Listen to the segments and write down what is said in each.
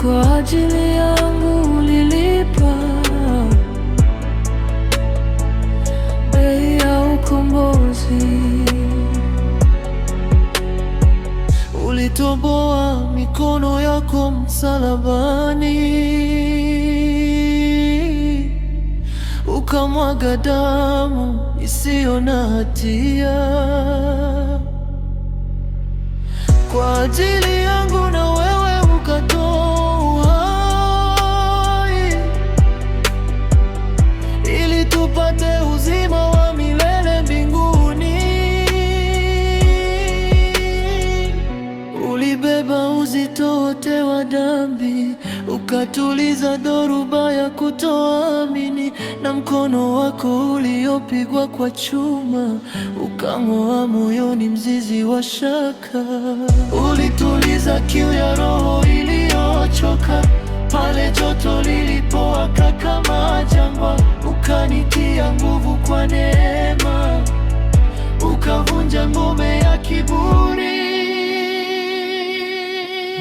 kwa ajili yangu ulilipa bei ya ukombozi. Ulitoboa mikono yako msalabani, ukamwaga damu isiyo na hatia kwa ajili yangu, na wewe ukatoa uhai ili tupate uzima wa milele mbinguni. Ulibeba uzito wote wa dhambi, ukatuliza dhoruba ya kutoamini, na mkono wako uliopigwa kwa chuma ukang'oa moyoni mzizi wa shaka. Ulituliza kiu ya roho iliyochoka pale joto lilipowaka kama jangwa, ukanitia nguvu kwa neema, ukavunja ngome ya kiburi.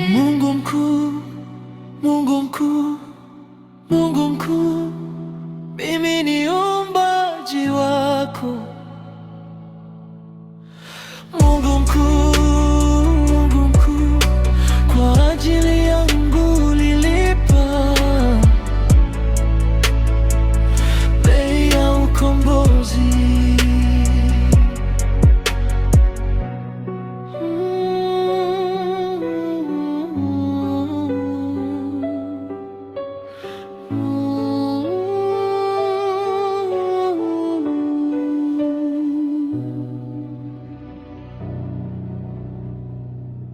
Mungu mkuu, Mungu mkuu, Mungu mkuu, mimi ni uumbaji wako. Mungu mkuu